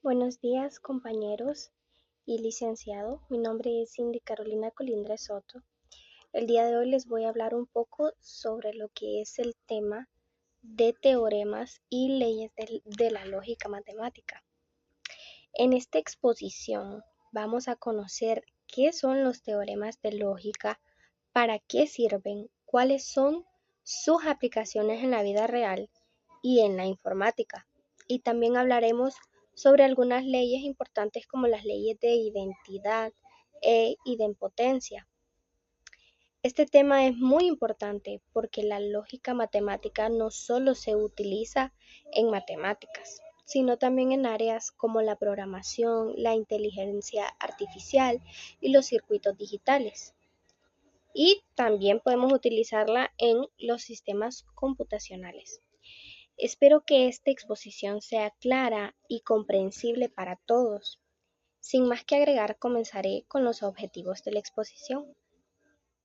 Buenos días, compañeros y licenciado. Mi nombre es Cindy Carolina Colindres Soto. El día de hoy les voy a hablar un poco sobre lo que es el tema de teoremas y leyes de la lógica matemática. En esta exposición vamos a conocer qué son los teoremas de lógica, para qué sirven, cuáles son sus aplicaciones en la vida real y en la informática. Y también hablaremos sobre algunas leyes importantes como las leyes de identidad e idempotencia. Este tema es muy importante porque la lógica matemática no solo se utiliza en matemáticas, sino también en áreas como la programación, la inteligencia artificial y los circuitos digitales. Y también podemos utilizarla en los sistemas computacionales. Espero que esta exposición sea clara y comprensible para todos. Sin más que agregar, comenzaré con los objetivos de la exposición.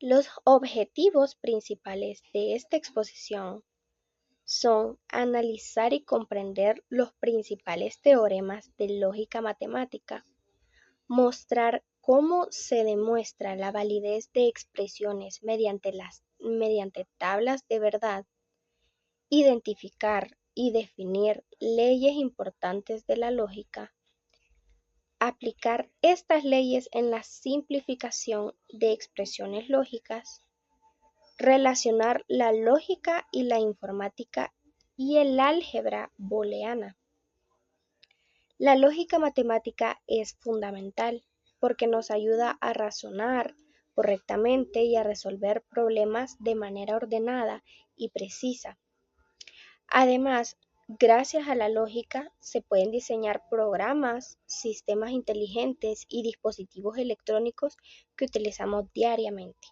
Los objetivos principales de esta exposición son analizar y comprender los principales teoremas de lógica matemática, mostrar cómo se demuestra la validez de expresiones mediante tablas de verdad, identificar y definir leyes importantes de la lógica, aplicar estas leyes en la simplificación de expresiones lógicas, relacionar la lógica y la informática y el álgebra booleana. La lógica matemática es fundamental porque nos ayuda a razonar correctamente y a resolver problemas de manera ordenada y precisa. Además, gracias a la lógica se pueden diseñar programas, sistemas inteligentes y dispositivos electrónicos que utilizamos diariamente.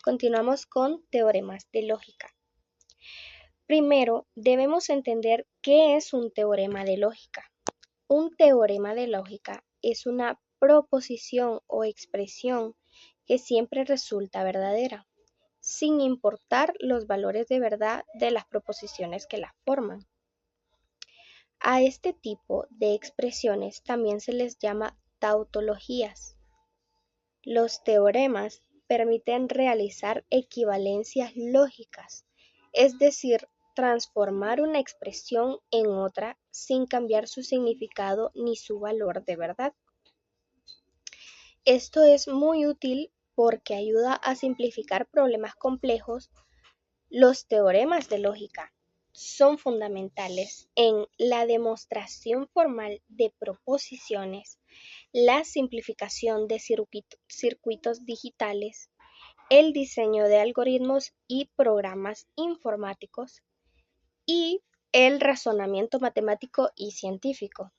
Continuamos con teoremas de lógica. Primero, debemos entender qué es un teorema de lógica. Un teorema de lógica es una proposición o expresión que siempre resulta verdadera, sin importar los valores de verdad de las proposiciones que la forman. A este tipo de expresiones también se les llama tautologías. Los teoremas permiten realizar equivalencias lógicas, es decir, transformar una expresión en otra sin cambiar su significado ni su valor de verdad. Esto es muy útil porque ayuda a simplificar problemas complejos. Los teoremas de lógica son fundamentales en la demostración formal de proposiciones, la simplificación de circuitos digitales, el diseño de algoritmos y programas informáticos y el razonamiento matemático y científico.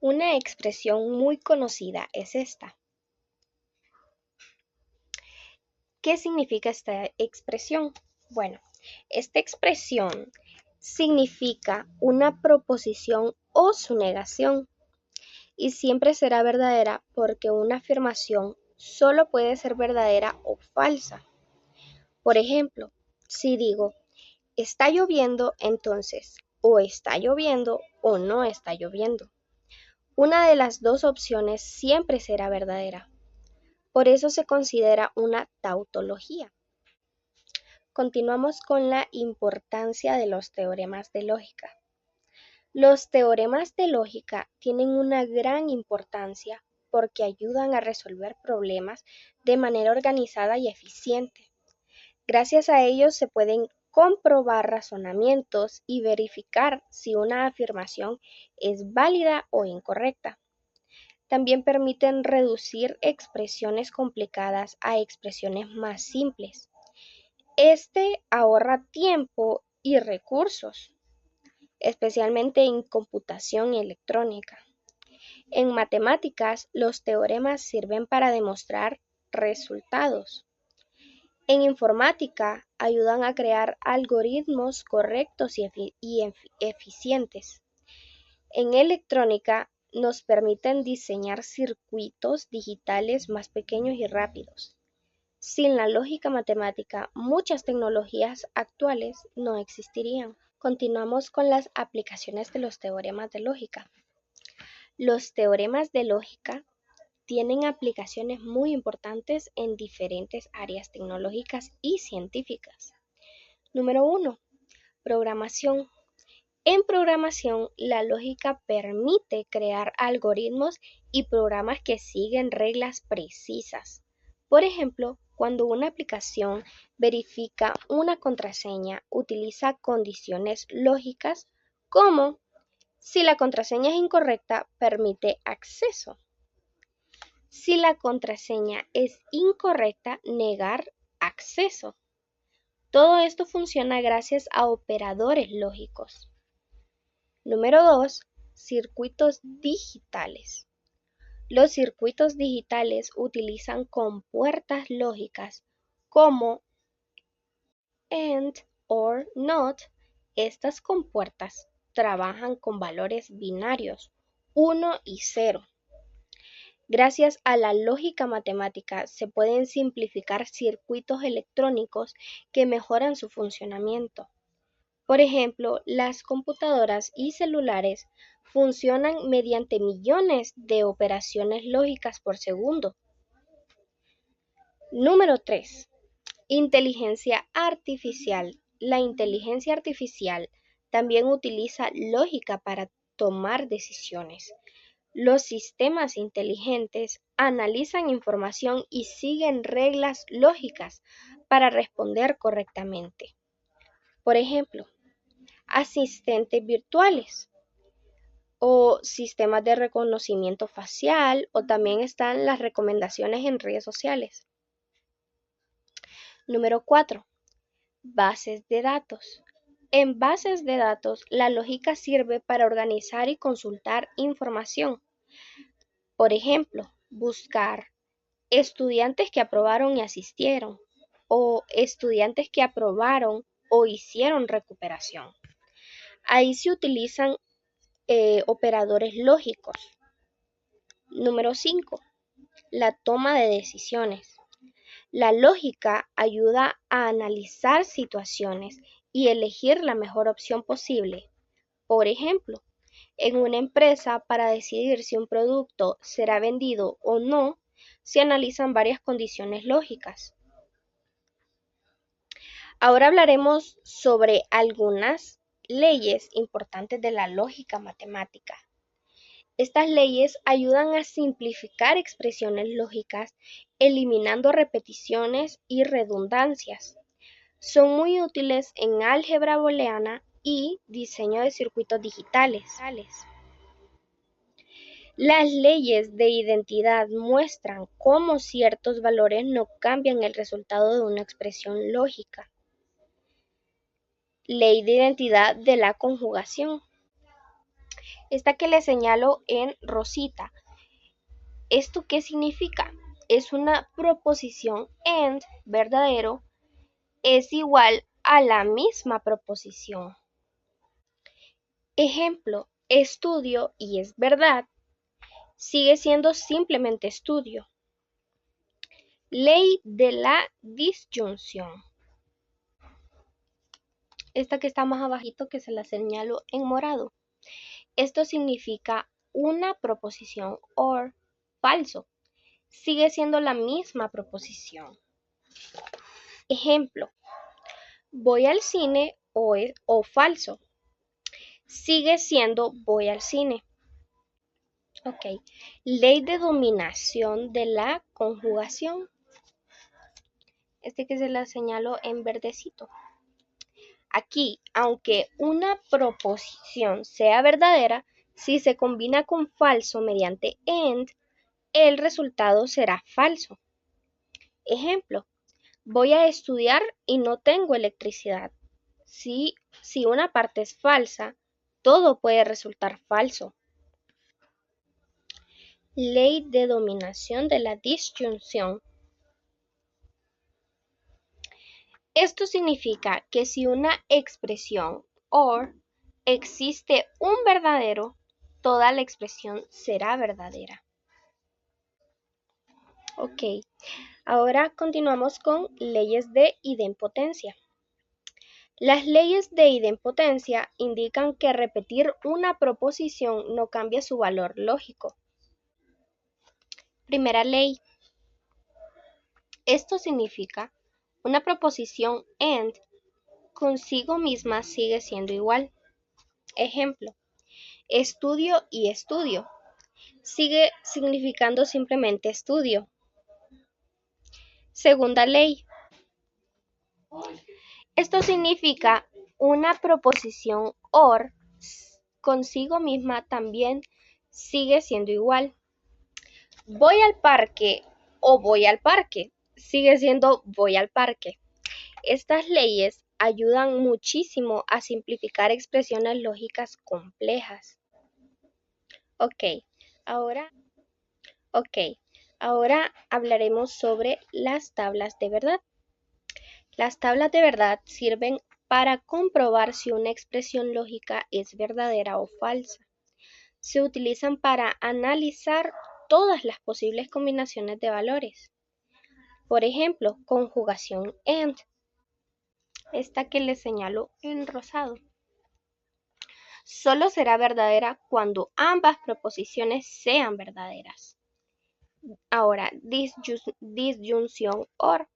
Una expresión muy conocida es esta. ¿Qué significa esta expresión? Bueno, esta expresión significa una proposición o su negación y siempre será verdadera porque una afirmación solo puede ser verdadera o falsa. Por ejemplo, si digo, está lloviendo, entonces o está lloviendo o no está lloviendo. Una de las dos opciones siempre será verdadera. Por eso se considera una tautología. Continuamos con la importancia de los teoremas de lógica. Los teoremas de lógica tienen una gran importancia porque ayudan a resolver problemas de manera organizada y eficiente. Gracias a ellos se pueden comprobar razonamientos y verificar si una afirmación es válida o incorrecta. También permiten reducir expresiones complicadas a expresiones más simples. Este ahorra tiempo y recursos, especialmente en computación electrónica. En matemáticas, los teoremas sirven para demostrar resultados. En informática, ayudan a crear algoritmos correctos y eficientes. En electrónica, nos permiten diseñar circuitos digitales más pequeños y rápidos. Sin la lógica matemática, muchas tecnologías actuales no existirían. Continuamos con las aplicaciones de los teoremas de lógica. Los teoremas de lógica tienen aplicaciones muy importantes en diferentes áreas tecnológicas y científicas. Número 1. Programación. En programación, la lógica permite crear algoritmos y programas que siguen reglas precisas. Por ejemplo, cuando una aplicación verifica una contraseña, utiliza condiciones lógicas como si la contraseña es incorrecta, permite acceso. Si la contraseña es incorrecta, negar acceso. Todo esto funciona gracias a operadores lógicos. Número 2. Circuitos digitales. Los circuitos digitales utilizan compuertas lógicas como AND or NOT. Estas compuertas trabajan con valores binarios 1 y 0. Gracias a la lógica matemática se pueden simplificar circuitos electrónicos que mejoran su funcionamiento. Por ejemplo, las computadoras y celulares funcionan mediante millones de operaciones lógicas por segundo. Número 3. Inteligencia artificial. La inteligencia artificial también utiliza lógica para tomar decisiones. Los sistemas inteligentes analizan información y siguen reglas lógicas para responder correctamente. Por ejemplo, asistentes virtuales o sistemas de reconocimiento facial, o también están las recomendaciones en redes sociales. Número 4. Bases de datos. En bases de datos, la lógica sirve para organizar y consultar información. Por ejemplo, buscar estudiantes que aprobaron y asistieron, o estudiantes que aprobaron o hicieron recuperación. Ahí se utilizan operadores lógicos. Número 5. La toma de decisiones. La lógica ayuda a analizar situaciones y elegir la mejor opción posible. Por ejemplo, en una empresa, para decidir si un producto será vendido o no, se analizan varias condiciones lógicas. Ahora hablaremos sobre algunas leyes importantes de la lógica matemática. Estas leyes ayudan a simplificar expresiones lógicas, eliminando repeticiones y redundancias. Son muy útiles en álgebra booleana y diseño de circuitos digitales. Las leyes de identidad muestran cómo ciertos valores no cambian el resultado de una expresión lógica. Ley de identidad de la conjugación. Esta que le señalo en rosita. ¿Esto qué significa? Es una proposición AND verdadero es igual a la misma proposición. Ejemplo, estudio y es verdad sigue siendo simplemente estudio. Ley de la disyunción. Esta que está más abajito, que se la señalo en morado. Esto significa una proposición or falso. Sigue siendo la misma proposición. Ejemplo, voy al cine o falso. Sigue siendo voy al cine. Ok. Ley de dominación de la conjugación. Este que se la señalo en verdecito. Aquí, aunque una proposición sea verdadera, si se combina con falso mediante AND, el resultado será falso. Ejemplo, voy a estudiar y no tengo electricidad. Si una parte es falsa, todo puede resultar falso. Ley de dominación de la disyunción. Esto significa que si una expresión or existe un verdadero, toda la expresión será verdadera. Ok, ahora continuamos con leyes de idempotencia. Las leyes de idempotencia indican que repetir una proposición no cambia su valor lógico. Primera ley. Esto significa una proposición and consigo misma sigue siendo igual. Ejemplo, estudio y estudio. Sigue significando simplemente estudio. Segunda ley. Esto significa una proposición or consigo misma también sigue siendo igual. Voy al parque o voy al parque sigue siendo voy al parque. Estas leyes ayudan muchísimo a simplificar expresiones lógicas complejas. Ahora, ahora hablaremos sobre las tablas de verdad. Las tablas de verdad sirven para comprobar si una expresión lógica es verdadera o falsa. Se utilizan para analizar todas las posibles combinaciones de valores. Por ejemplo, conjugación and, esta que les señalo en rosado. Solo será verdadera cuando ambas proposiciones sean verdaderas. Ahora, disyunción or.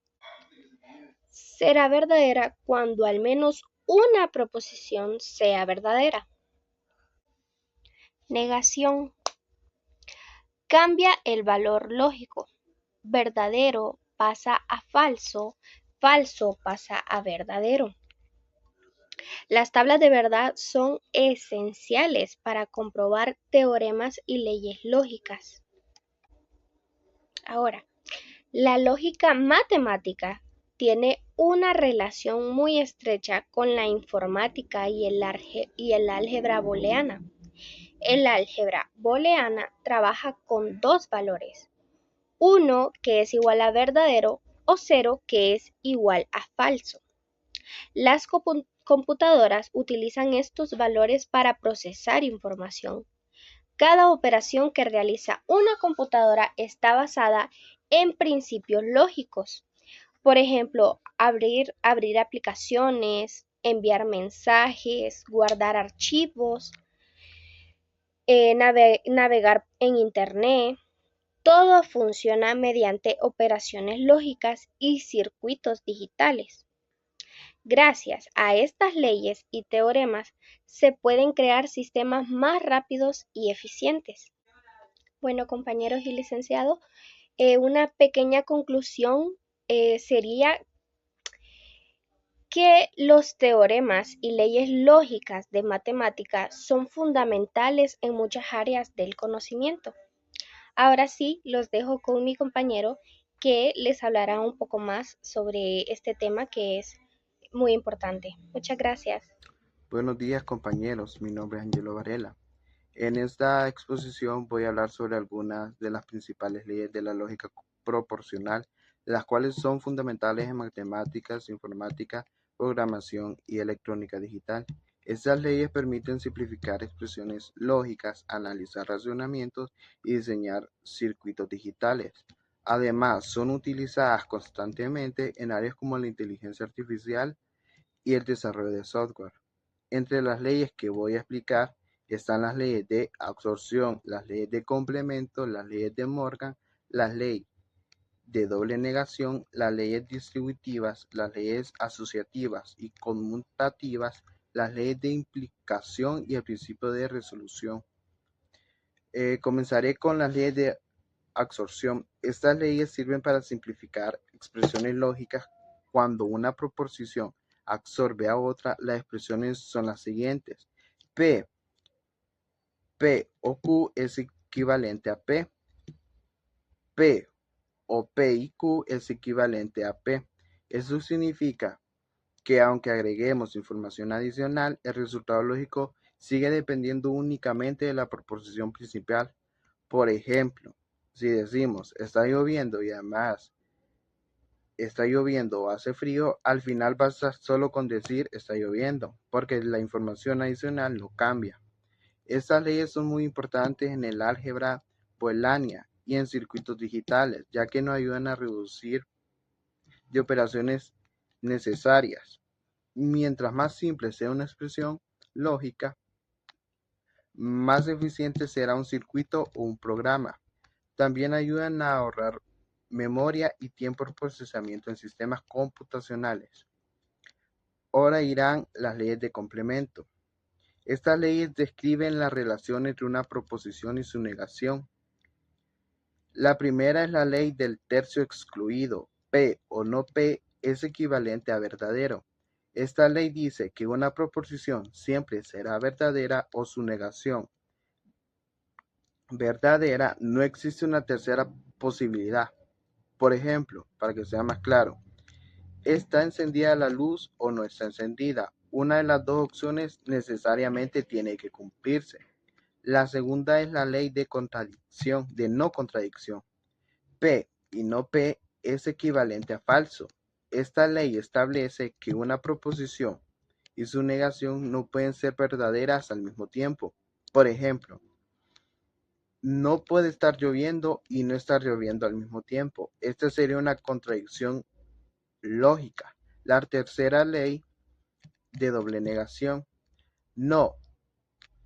Será verdadera cuando al menos una proposición sea verdadera. Negación. Cambia el valor lógico. Verdadero pasa a falso, falso pasa a verdadero. Las tablas de verdad son esenciales para comprobar teoremas y leyes lógicas. Ahora, la lógica matemática tiene una relación muy estrecha con la informática y el álgebra booleana. El álgebra booleana trabaja con dos valores, uno que es igual a verdadero o cero que es igual a falso. Las computadoras utilizan estos valores para procesar información. Cada operación que realiza una computadora está basada en principios lógicos. Por ejemplo, abrir aplicaciones, enviar mensajes, guardar archivos, navegar en Internet. Todo funciona mediante operaciones lógicas y circuitos digitales. Gracias a estas leyes y teoremas se pueden crear sistemas más rápidos y eficientes. Bueno, compañeros y licenciados, una pequeña conclusión sería que los teoremas y leyes lógicas de matemática son fundamentales en muchas áreas del conocimiento. Ahora sí, los dejo con mi compañero que les hablará un poco más sobre este tema que es muy importante. Muchas gracias. Buenos días compañeros, mi nombre es Angelo Varela. En esta exposición voy a hablar sobre algunas de las principales leyes de la lógica proporcional, las cuales son fundamentales en matemáticas, informática, programación y electrónica digital. Estas leyes permiten simplificar expresiones lógicas, analizar razonamientos y diseñar circuitos digitales. Además, son utilizadas constantemente en áreas como la inteligencia artificial y el desarrollo de software. Entre las leyes que voy a explicar están las leyes de absorción, las leyes de complemento, las leyes de Morgan, las leyes de doble negación, las leyes distributivas, las leyes asociativas y conmutativas, las leyes de implicación y el principio de resolución. Comenzaré con las leyes de absorción. Estas leyes sirven para simplificar expresiones lógicas. Cuando una proposición absorbe a otra, las expresiones son las siguientes. P o Q es equivalente a P. P o P y Q es equivalente a P. Eso significa que aunque agreguemos información adicional, el resultado lógico sigue dependiendo únicamente de la proposición principal. Por ejemplo, si decimos está lloviendo y además está lloviendo o hace frío, al final basta solo con decir está lloviendo, porque la información adicional no cambia. Estas leyes son muy importantes en el álgebra booleana y en circuitos digitales, ya que nos ayudan a reducir de operaciones necesarias. Mientras más simple sea una expresión lógica, más eficiente será un circuito o un programa. También ayudan a ahorrar memoria y tiempo de procesamiento en sistemas computacionales. Ahora irán las leyes de complemento. Estas leyes describen la relación entre una proposición y su negación. La primera es la ley del tercio excluido. P o no P es equivalente a verdadero. Esta ley dice que una proposición siempre será verdadera o su negación verdadera, no existe una tercera posibilidad. Por ejemplo, para que sea más claro, ¿está encendida la luz o no está encendida? Una de las dos opciones necesariamente tiene que cumplirse. La segunda es la ley de contradicción, de no contradicción. P y no P es equivalente a falso. Esta ley establece que una proposición y su negación no pueden ser verdaderas al mismo tiempo. Por ejemplo, no puede estar lloviendo y no estar lloviendo al mismo tiempo. Esta sería una contradicción lógica. La tercera ley de doble negación. No,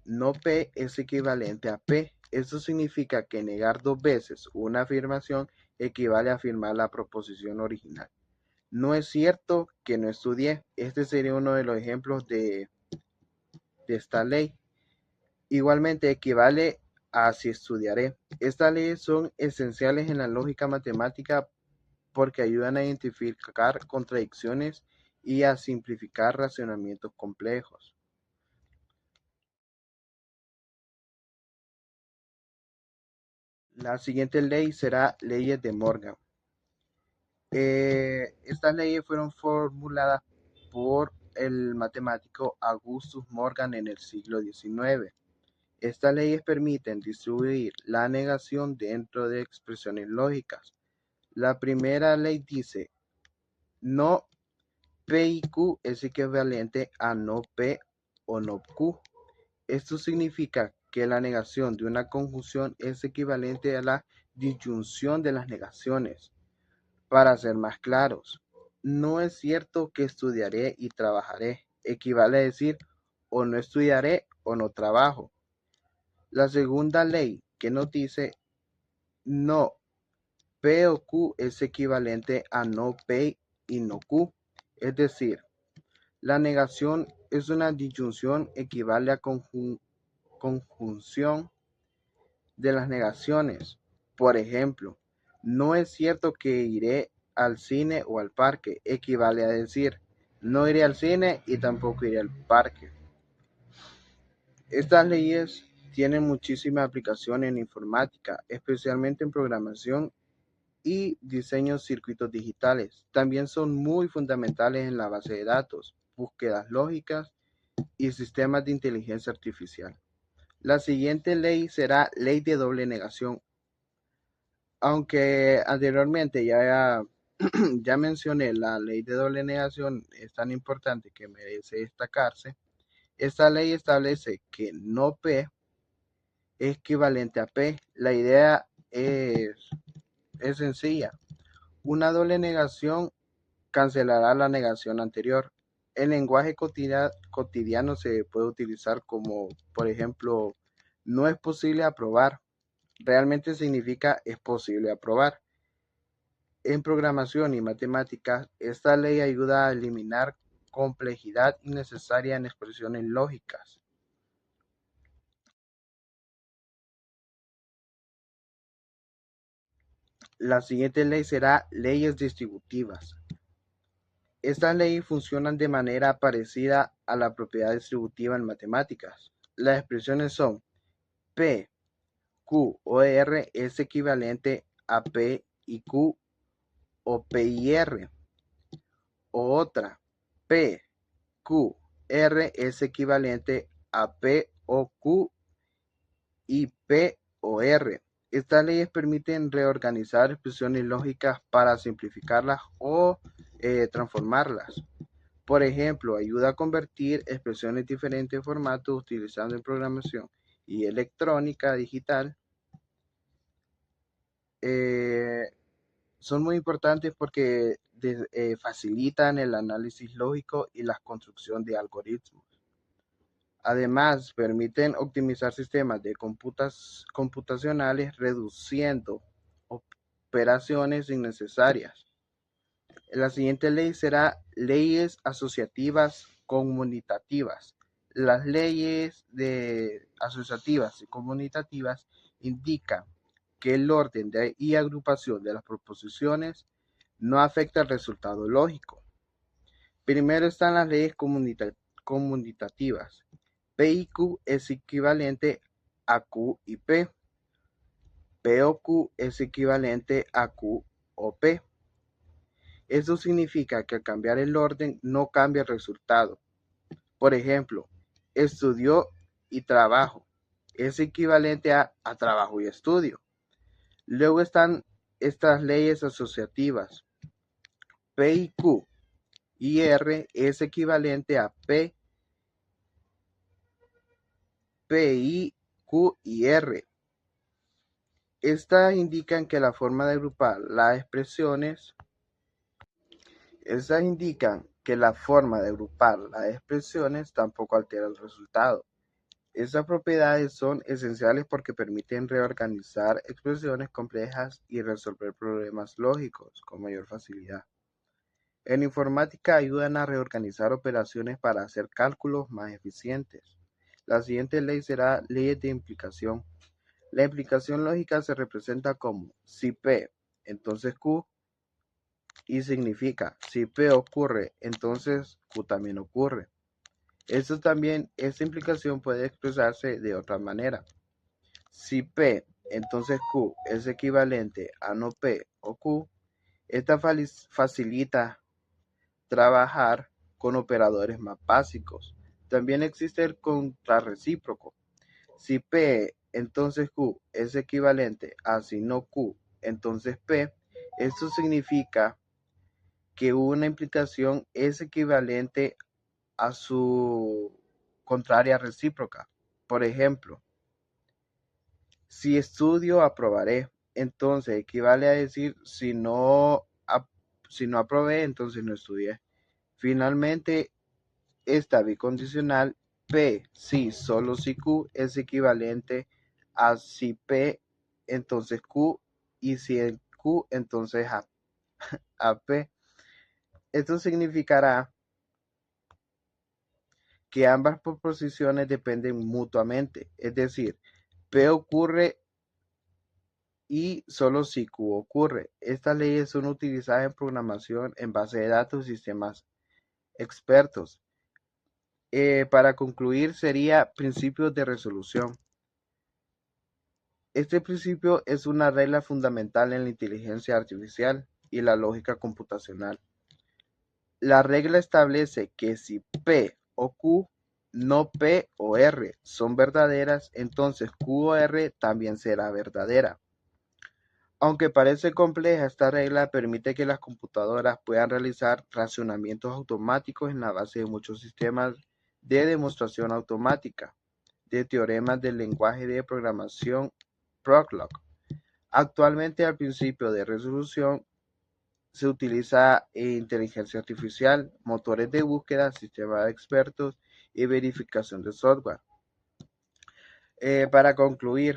no P es equivalente a P. Eso significa que negar dos veces una afirmación equivale a afirmar la proposición original. No es cierto que no estudié. Este sería uno de los ejemplos de esta ley. Igualmente equivale a si estudiaré. Estas leyes son esenciales en la lógica matemática porque ayudan a identificar contradicciones y a simplificar razonamientos complejos. La siguiente ley será leyes de Morgan. Estas leyes fueron formuladas por el matemático Augustus Morgan en el siglo XIX. Estas leyes permiten distribuir la negación dentro de expresiones lógicas. La primera ley dice, no P y Q es equivalente a no P o no Q. Esto significa que la negación de una conjunción es equivalente a la disyunción de las negaciones. Para ser más claros, no es cierto que estudiaré y trabajaré. Equivale a decir o no estudiaré o no trabajo. La segunda ley que nos dice no P o Q es equivalente a no P y no Q. Es decir, la negación es una disyunción equivale a conjunción de las negaciones. Por ejemplo, no es cierto que iré al cine o al parque. Equivale a decir, no iré al cine y tampoco iré al parque. Estas leyes tienen muchísima aplicación en informática, especialmente en programación y diseño de circuitos digitales. También son muy fundamentales en la base de datos, búsquedas lógicas y sistemas de inteligencia artificial. La siguiente ley será ley de doble negación. Aunque anteriormente ya mencioné la ley de doble negación, es tan importante que merece destacarse. Esta ley establece que no P es equivalente a P. La idea es sencilla. Una doble negación cancelará la negación anterior. El lenguaje cotidiano se puede utilizar como, por ejemplo, no es posible aprobar. Realmente significa es posible aprobar. En programación y matemáticas, esta ley ayuda a eliminar complejidad innecesaria en expresiones lógicas. La siguiente ley será leyes distributivas. Estas leyes funcionan de manera parecida a la propiedad distributiva en matemáticas. Las expresiones son P, Q o R es equivalente a P y Q o P y R. O otra, P, Q, R es equivalente a P o Q y P o R. Estas leyes permiten reorganizar expresiones lógicas para simplificarlas o transformarlas. Por ejemplo, ayuda a convertir expresiones de diferentes formatos utilizando en programación y electrónica digital. Eh, Son muy importantes porque facilitan el análisis lógico y la construcción de algoritmos. Además, permiten optimizar sistemas de computacionales reduciendo operaciones innecesarias. La siguiente ley será leyes asociativas conmutativas. Las leyes asociativas y conmutativas indican que el orden y agrupación de las proposiciones no afecta el resultado lógico. Primero están las leyes conmutativas. P y Q es equivalente a Q y P. P o Q es equivalente a Q o P. Esto significa que al cambiar el orden no cambia el resultado. Por ejemplo, estudió y trabajo es equivalente a trabajo y estudio. Luego están estas leyes asociativas. P y Q y R es equivalente a P, I, Q y R. Estas indican que la forma de agrupar las expresiones tampoco altera el resultado. Estas propiedades son esenciales porque permiten reorganizar expresiones complejas y resolver problemas lógicos con mayor facilidad. En informática ayudan a reorganizar operaciones para hacer cálculos más eficientes. La siguiente ley será ley de implicación. La implicación lógica se representa como si P, entonces Q, y significa si P ocurre, entonces Q también ocurre. Esta implicación puede expresarse de otra manera. Si P, entonces Q es equivalente a no P o Q, esta facilita trabajar con operadores más básicos. También existe el contrarrecíproco. Si P, entonces Q es equivalente a si no Q, entonces P, esto significa que una implicación es equivalente a su contraria recíproca. Por ejemplo, si estudio, aprobaré. Entonces equivale a decir si no aprobé, entonces no estudié. Finalmente, esta bicondicional P, si, solo si Q es equivalente a si P, entonces Q, y si en Q, entonces a P. Esto significará que ambas proposiciones dependen mutuamente, es decir, P ocurre y solo si Q ocurre. Estas leyes son utilizadas en programación en base de datos y sistemas expertos. Para concluir, sería principios de resolución. Este principio es una regla fundamental en la inteligencia artificial y la lógica computacional. La regla establece que si P o Q, no P o R, son verdaderas, entonces Q o R también será verdadera. Aunque parece compleja, esta regla permite que las computadoras puedan realizar razonamientos automáticos en la base de muchos sistemas de demostración automática, de teoremas del lenguaje de programación Prolog. Actualmente, al principio de resolución se utiliza inteligencia artificial, motores de búsqueda, sistemas de expertos y verificación de software. Para concluir,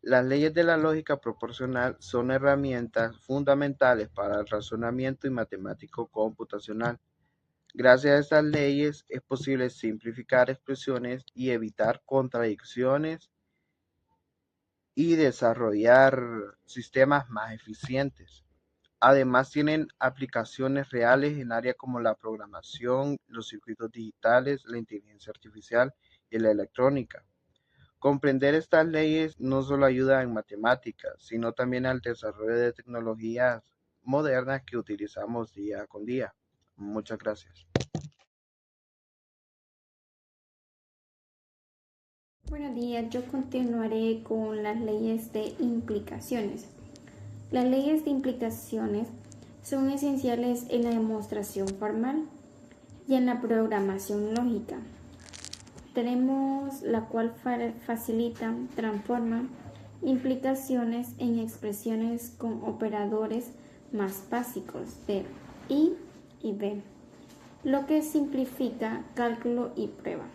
las leyes de la lógica proposicional son herramientas fundamentales para el razonamiento y matemático computacional. Gracias a estas leyes es posible simplificar expresiones y evitar contradicciones y desarrollar sistemas más eficientes. Además, tienen aplicaciones reales en áreas como la programación, los circuitos digitales, la inteligencia artificial y la electrónica. Comprender estas leyes no solo ayuda en matemáticas, sino también al desarrollo de tecnologías modernas que utilizamos día con día. Muchas gracias. Buenos días, yo continuaré con las leyes de implicaciones. Las leyes de implicaciones son esenciales en la demostración formal y en la programación lógica. Tenemos la cual facilita, transforma implicaciones en expresiones con operadores más básicos de I y B, lo que simplifica cálculo y prueba.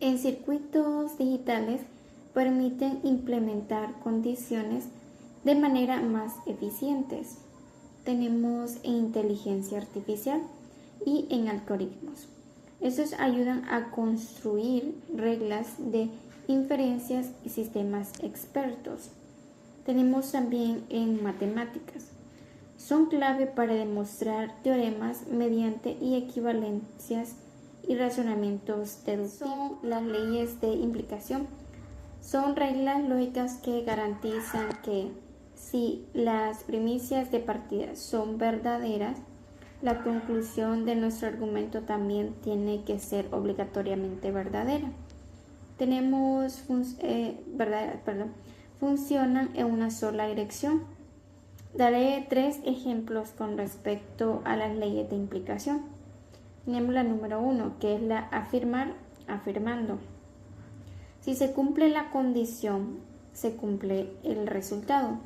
En circuitos digitales permiten implementar condiciones de manera más eficientes. Tenemos en inteligencia artificial y en algoritmos. Estos ayudan a construir reglas de inferencias y sistemas expertos. Tenemos también en matemáticas. Son clave para demostrar teoremas mediante y equivalencias y razonamientos deductivos. Son las leyes de implicación. Son reglas lógicas que garantizan que si las premisas de partida son verdaderas, la conclusión de nuestro argumento también tiene que ser obligatoriamente verdadera. Funcionan en una sola dirección. Daré 3 ejemplos con respecto a las leyes de implicación. Tenemos la número 1, que es la afirmando. Si se cumple la condición, se cumple el resultado.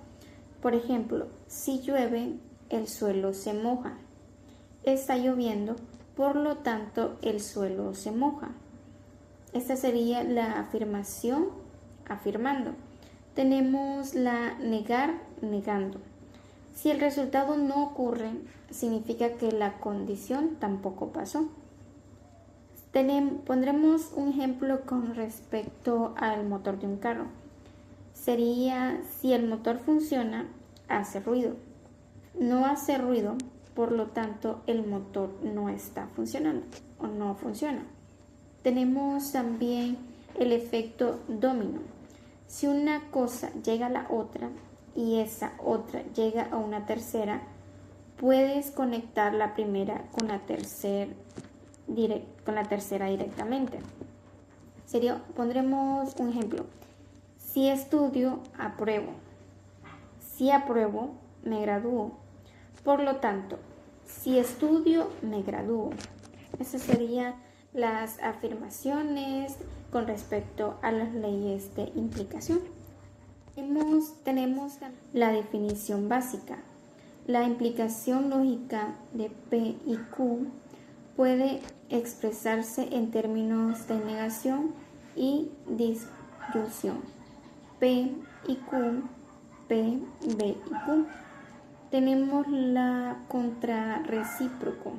Por ejemplo, si llueve, el suelo se moja. Está lloviendo, por lo tanto, el suelo se moja. Esta sería la afirmación, afirmando. Tenemos la negando. Si el resultado no ocurre, significa que la condición tampoco pasó. Pondremos un ejemplo con respecto al motor de un carro. Sería, si el motor funciona, hace ruido. No hace ruido, por lo tanto, el motor no está funcionando o no funciona. Tenemos también el efecto dominó. Si una cosa llega a la otra y esa otra llega a una tercera, puedes conectar la primera con la tercera directamente. Pondremos un ejemplo. Si estudio, apruebo. Si apruebo, me gradúo. Por lo tanto, si estudio, me gradúo. Esas serían las afirmaciones con respecto a las leyes de implicación. Tenemos la definición básica. La implicación lógica de P y Q puede expresarse en términos de negación y disyunción. P y Q, P, B y Q. Tenemos la contrarrecíproco.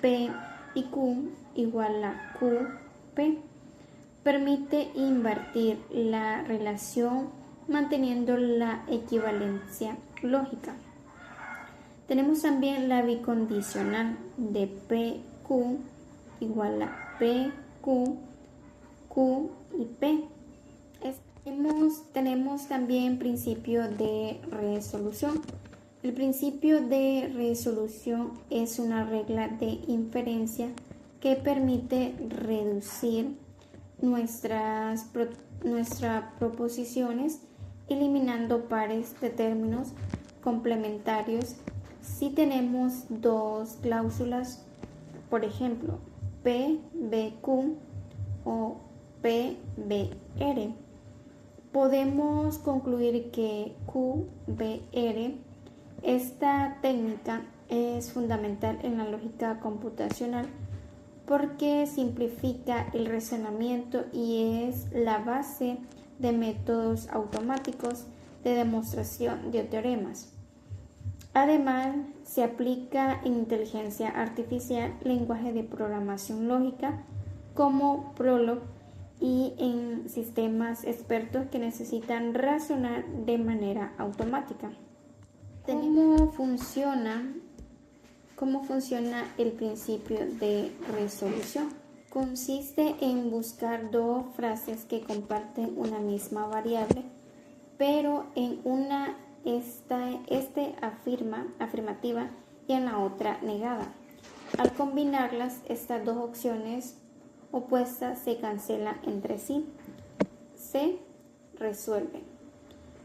P y Q igual a Q, P. Permite invertir la relación manteniendo la equivalencia lógica. Tenemos también la bicondicional de PQ igual a PQ, Q y P. Tenemos también principio de resolución. El principio de resolución es una regla de inferencia que permite reducir nuestras proposiciones eliminando pares de términos complementarios si tenemos dos cláusulas, por ejemplo, PBQ o PBR. Podemos concluir que QBR, esta técnica es fundamental en la lógica computacional porque simplifica el razonamiento y es la base de métodos automáticos de demostración de teoremas. Además, se aplica en inteligencia artificial, lenguaje de programación lógica como Prolog y en sistemas expertos que necesitan razonar de manera automática. ¿Cómo funciona el principio de resolución? Consiste en buscar dos frases que comparten una misma variable, pero en una afirmativa y en la otra negada. Al combinarlas, estas dos opciones opuestas se cancelan entre sí, se resuelven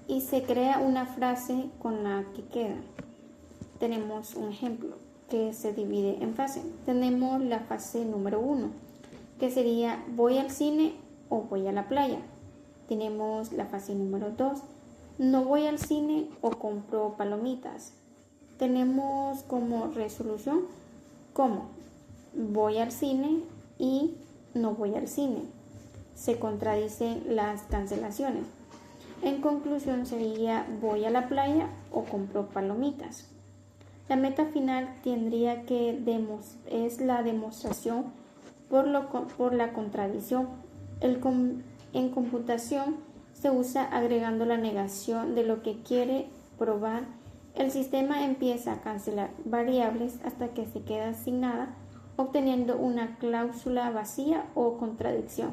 y se crea una frase con la que queda. Tenemos un ejemplo que se divide en fases. Tenemos la fase número 1, que sería voy al cine o voy a la playa. Tenemos la fase número 2, no voy al cine o compro palomitas. Tenemos como resolución como voy al cine y no voy al cine. Se contradicen las cancelaciones. En conclusión sería voy a la playa o compro palomitas. La meta final tendría que es la demostración por la contradicción. En computación se usa agregando la negación de lo que quiere probar. El sistema empieza a cancelar variables hasta que se queda sin nada, obteniendo una cláusula vacía o contradicción.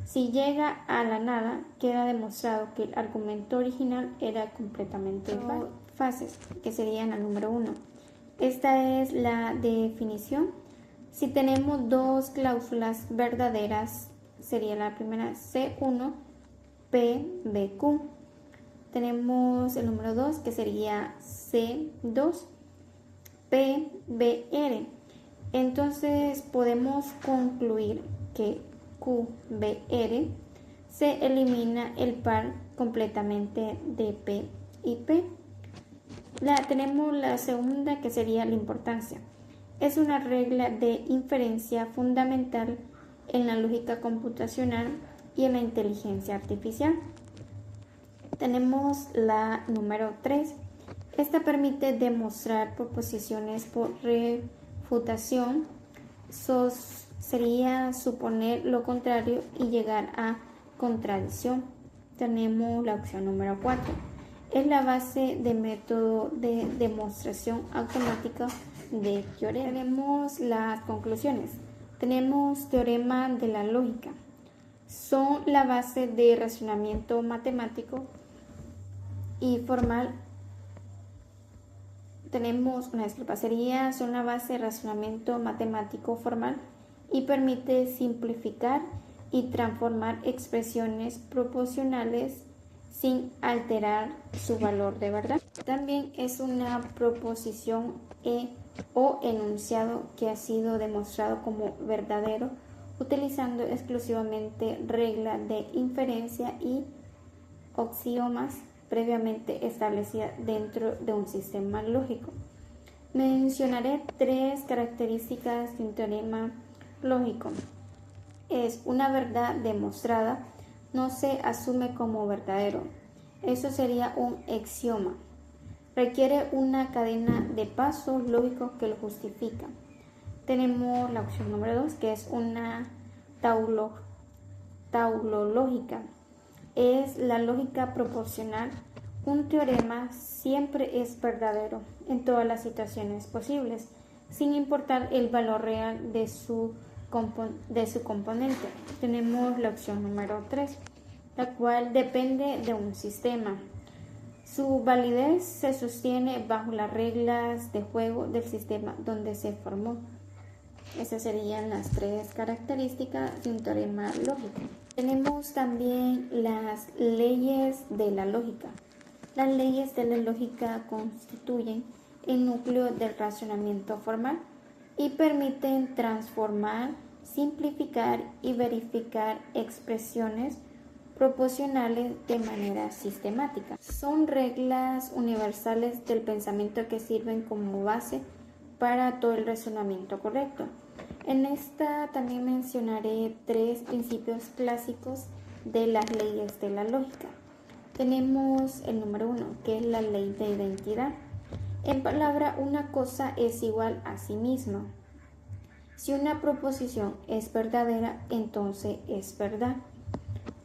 Si llega a la nada, queda demostrado que el argumento original era completamente válido. Fases, que serían la número 1. Esta es la definición. Si tenemos dos cláusulas verdaderas, sería la primera C1, P, B, Q. Tenemos el número 2, que sería C2, P, B, R. Entonces podemos concluir que Q, B, R se elimina el par completamente de P y P. Tenemos la segunda, que sería la importancia. Es una regla de inferencia fundamental en la lógica computacional y en la inteligencia artificial. Tenemos la número 3. Esta permite demostrar proposiciones por refutación. Sería suponer lo contrario y llegar a contradicción. Tenemos la opción número 4. Es la base de método de demostración automática de teorema. Tenemos las conclusiones. Tenemos teorema de la lógica. Son la base de razonamiento matemático y formal. Son la base de razonamiento matemático formal y permite simplificar y transformar expresiones proposicionales sin alterar su valor de verdad. También es una proposición o enunciado que ha sido demostrado como verdadero utilizando exclusivamente reglas de inferencia y axiomas previamente establecidas dentro de un sistema lógico. Mencionaré 3 características de un teorema lógico. Es una verdad demostrada, no se asume como verdadero. Eso sería un axioma. Requiere una cadena de pasos lógicos que lo justifica. Tenemos la opción número 2, que es una tautológica. Es la lógica proporcional. Un teorema siempre es verdadero en todas las situaciones posibles, sin importar el valor real de su componente. Tenemos la opción número 3, la cual depende de un sistema. Su validez se sostiene bajo las reglas de juego del sistema donde se formó. Esas serían las 3 características de un teorema lógico. Tenemos también las leyes de la lógica. Las leyes de la lógica constituyen el núcleo del razonamiento formal y permiten transformar, simplificar y verificar expresiones proposicionales de manera sistemática. Son reglas universales del pensamiento que sirven como base para todo el razonamiento correcto. En esta también mencionaré 3 principios clásicos de las leyes de la lógica. Tenemos el número 1, que es la ley de identidad. En palabra, una cosa es igual a sí misma. Si una proposición es verdadera, entonces es verdad.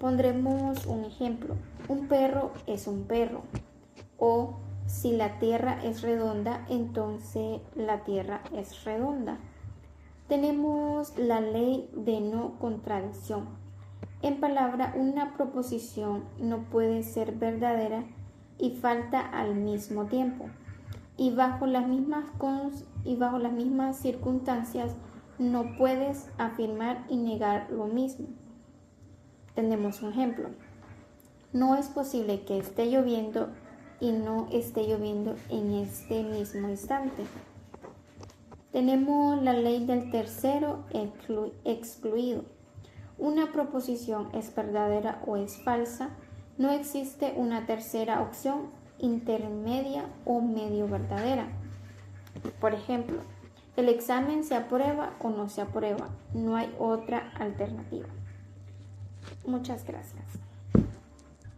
Pondremos un ejemplo. Un perro es un perro. O si la tierra es redonda, entonces la tierra es redonda. Tenemos la ley de no contradicción. En palabra, una proposición no puede ser verdadera y falsa al mismo tiempo. Y bajo las mismas circunstancias no puedes afirmar y negar lo mismo. Tenemos un ejemplo. No es posible que esté lloviendo y no esté lloviendo en este mismo instante. Tenemos la ley del tercero excluido. Una proposición es verdadera o es falsa. No existe una tercera opción intermedia o medio verdadera. Por ejemplo, el examen se aprueba o no se aprueba, no hay otra alternativa. Muchas gracias.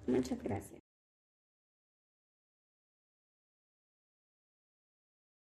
Muchas gracias.